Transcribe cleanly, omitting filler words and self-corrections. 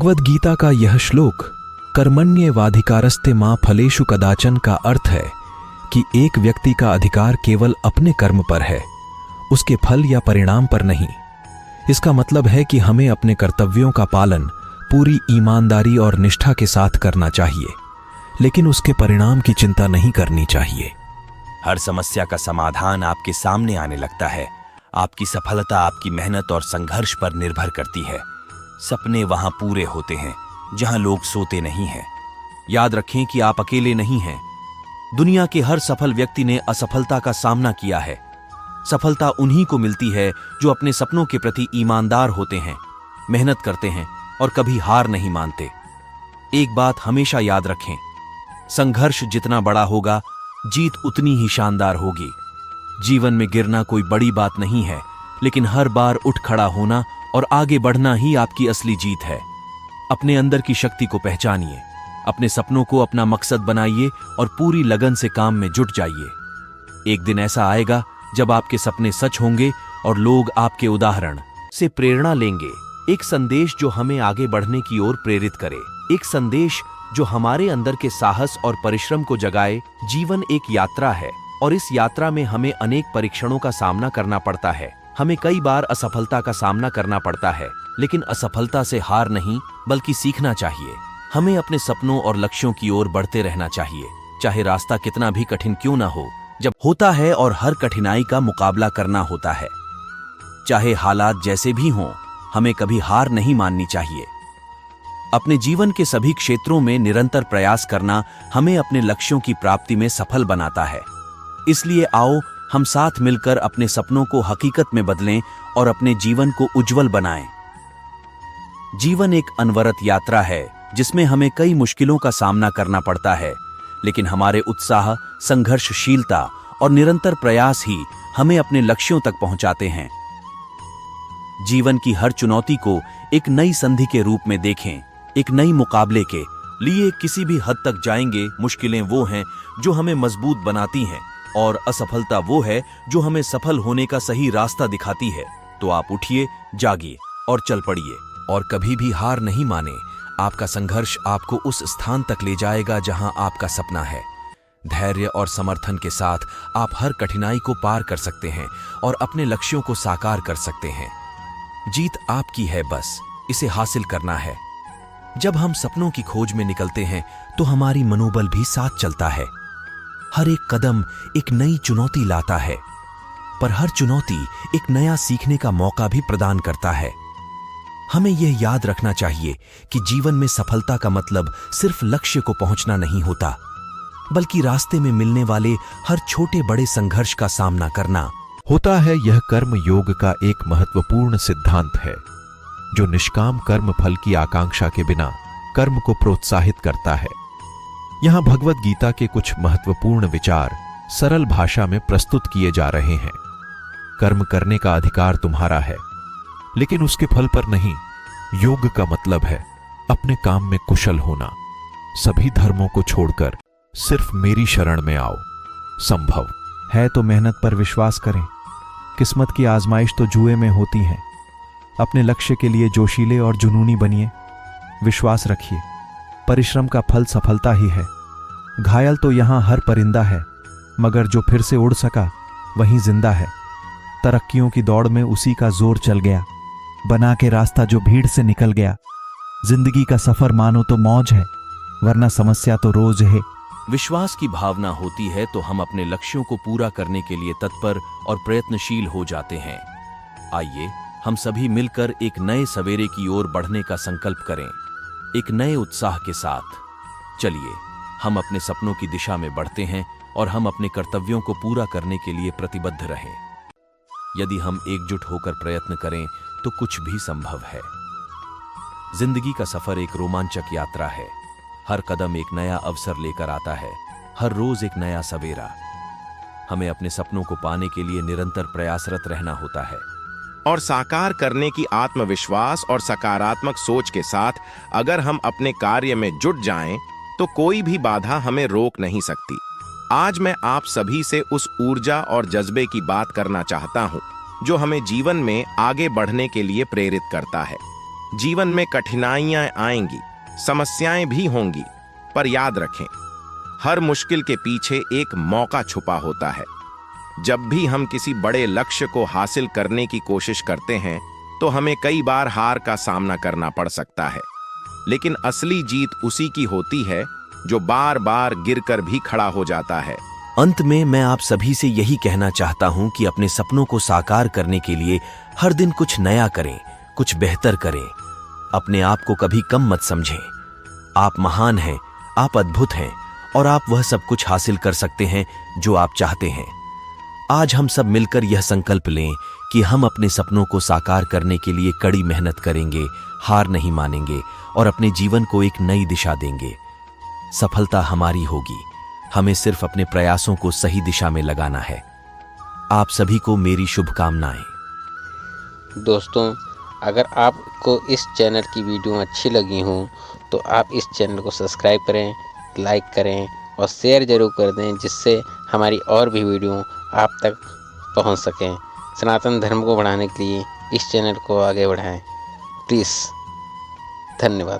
भगवद गीता का यह श्लोक कर्मण्येवाधिकारस्ते मा फलेषु कदाचन का अर्थ है कि एक व्यक्ति का अधिकार केवल अपने कर्म पर है, उसके फल या परिणाम पर नहीं। इसका मतलब है कि हमें अपने कर्तव्यों का पालन पूरी ईमानदारी और निष्ठा के साथ करना चाहिए, लेकिन उसके परिणाम की चिंता नहीं करनी चाहिए। हर समस्या का समाधान आपके सामने आने लगता है। आपकी सफलता आपकी मेहनत और संघर्ष पर निर्भर करती है। सपने वहां पूरे होते हैं जहां लोग सोते नहीं हैं। याद रखें कि आप अकेले नहीं हैं। दुनिया के हर सफल व्यक्ति ने असफलता का सामना किया है। सफलता उन्हीं को मिलती है जो अपने सपनों के प्रति ईमानदार होते हैं, मेहनत करते हैं और कभी हार नहीं मानते। एक बात हमेशा याद रखें, संघर्ष जितना बड़ा होगा, जीत उतनी ही शानदार होगी। जीवन में गिरना कोई बड़ी बात नहीं है, लेकिन हर बार उठ खड़ा होना और आगे बढ़ना ही आपकी असली जीत है। अपने अंदर की शक्ति को पहचानिए, अपने सपनों को अपना मकसद बनाइए और पूरी लगन से काम में जुट जाइए। एक दिन ऐसा आएगा जब आपके सपने सच होंगे और लोग आपके उदाहरण से प्रेरणा लेंगे। एक संदेश जो हमें आगे बढ़ने की ओर प्रेरित करे, एक संदेश जो हमारे अंदर के साहस और परिश्रम को जगाए। जीवन एक यात्रा है और इस यात्रा में हमें अनेक परीक्षणों का सामना करना पड़ता है। हमें कई बार असफलता का सामना करना पड़ता है, लेकिन असफलता से हार नहीं बल्कि सीखना चाहिए। हमें अपने सपनों और लक्ष्यों की ओर बढ़ते रहना चाहिए, चाहे रास्ता कितना भी कठिन क्यों ना हो। जब होता है और हर कठिनाई का मुकाबला करना होता है, चाहे हालात जैसे भी हों, हमें कभी हार नहीं माननी चाहिए। अपने जीवन के सभी क्षेत्रों में निरंतर प्रयास करना हमें अपने लक्ष्यों की प्राप्ति में सफल बनाता है। इसलिए आओ हम साथ मिलकर अपने सपनों को हकीकत में बदलें और अपने जीवन को उज्जवल बनाएं। जीवन एक अनवरत यात्रा है जिसमें हमें कई मुश्किलों का सामना करना पड़ता है, लेकिन हमारे उत्साह, संघर्षशीलता और निरंतर प्रयास ही हमें अपने लक्ष्यों तक पहुंचाते हैं। जीवन की हर चुनौती को एक नई संधि के रूप में देखें, एक नई मुकाबले के लिए किसी भी हद तक जाएंगे। मुश्किलें वो हैं जो हमें मजबूत बनाती हैं और असफलता वो है जो हमें सफल होने का सही रास्ता दिखाती है। तो आप उठिए, जागिए और चल पड़िए और कभी भी हार नहीं माने। आपका संघर्ष आपको उस स्थान तक ले जाएगा जहां आपका सपना है। धैर्य और समर्थन के साथ आप हर कठिनाई को पार कर सकते हैं और अपने लक्ष्यों को साकार कर सकते हैं। जीत आपकी है, बस इसे हासिल करना है। जब हम सपनों की खोज में निकलते हैं तो हमारी मनोबल भी साथ चलता है। हर एक कदम एक नई चुनौती लाता है, पर हर चुनौती एक नया सीखने का मौका भी प्रदान करता है। हमें यह याद रखना चाहिए कि जीवन में सफलता का मतलब सिर्फ लक्ष्य को पहुंचना नहीं होता, बल्कि रास्ते में मिलने वाले हर छोटे बड़े संघर्ष का सामना करना होता है। यह कर्म योग का एक महत्वपूर्ण सिद्धांत है जो निष्काम कर्म फल की आकांक्षा के बिना कर्म को प्रोत्साहित करता है। यहां भगवद गीता के कुछ महत्वपूर्ण विचार सरल भाषा में प्रस्तुत किए जा रहे हैं। कर्म करने का अधिकार तुम्हारा है, लेकिन उसके फल पर नहीं। योग का मतलब है अपने काम में कुशल होना। सभी धर्मों को छोड़कर सिर्फ मेरी शरण में आओ। संभव है तो मेहनत पर विश्वास करें। किस्मत की आजमाइश तो जुए में होती है। अपने लक्ष्य के लिए जोशीले और जुनूनी बनिए। विश्वास रखिए, परिश्रम का फल सफलता ही है। घायल तो यहां हर परिंदा है, मगर जो फिर से उड़ सका वहीं जिंदा है। तरक्कियों की दौड़ में उसी का जोर चल गया, बना के रास्ता जो भीड़ से निकल गया। जिंदगी का सफर मानो तो मौज है, वरना समस्या तो रोज है। विश्वास की भावना होती है तो हम अपने लक्ष्यों को पूरा करने के लिए तत्पर और प्रयत्नशील हो जाते हैं। आइए हम सभी मिलकर एक नए सवेरे की ओर बढ़ने का संकल्प करें, एक नए उत्साह के साथ। चलिए हम अपने सपनों की दिशा में बढ़ते हैं और हम अपने कर्तव्यों को पूरा करने के लिए प्रतिबद्ध रहें। यदि हम एकजुट होकर प्रयत्न करें तो कुछ भी संभव है। जिंदगी का सफर एक रोमांचक यात्रा है। हर कदम एक नया अवसर लेकर आता है, हर रोज एक नया सवेरा। हमें अपने सपनों को पाने के लिए निरंतर प्रयासरत रहना होता है और साकार करने की आत्मविश्वास और सकारात्मक सोच के साथ अगर हम अपने कार्य में जुट जाएं, तो कोई भी बाधा हमें रोक नहीं सकती। आज मैं आप सभी से उस ऊर्जा और जज्बे की बात करना चाहता हूं जो हमें जीवन में आगे बढ़ने के लिए प्रेरित करता है। जीवन में कठिनाइयां आएंगी, समस्याएं भी होंगी, पर याद रखें, हर मुश्किल के पीछे एक मौका छुपा होता है। जब भी हम किसी बड़े लक्ष्य को हासिल करने की कोशिश करते हैं तो हमें कई बार हार का सामना करना पड़ सकता है, लेकिन असली जीत उसी की होती है जो बार बार गिरकर भी खड़ा हो जाता है। अंत में मैं आप सभी से यही कहना चाहता हूं कि अपने सपनों को साकार करने के लिए हर दिन कुछ नया करें, कुछ बेहतर करें। अपने आप को कभी कम मत समझें। आप महान हैं, आप अद्भुत हैं और आप वह सब कुछ हासिल कर सकते हैं जो आप चाहते हैं। आज हम सब मिलकर यह संकल्प लें कि हम अपने सपनों को साकार करने के लिए कड़ी मेहनत करेंगे, हार नहीं मानेंगे और अपने जीवन को एक नई दिशा देंगे। सफलता हमारी होगी, हमें सिर्फ अपने प्रयासों को सही दिशा में लगाना है। आप सभी को मेरी शुभकामनाएं। दोस्तों, अगर आपको इस चैनल की वीडियो अच्छी लगी हो तो आप इस चैनल को सब्सक्राइब करें, लाइक करें और शेयर ज़रूर कर दें, जिससे हमारी और भी वीडियो आप तक पहुंच सकें। सनातन धर्म को बढ़ाने के लिए इस चैनल को आगे बढ़ाएं। प्लीज़, धन्यवाद।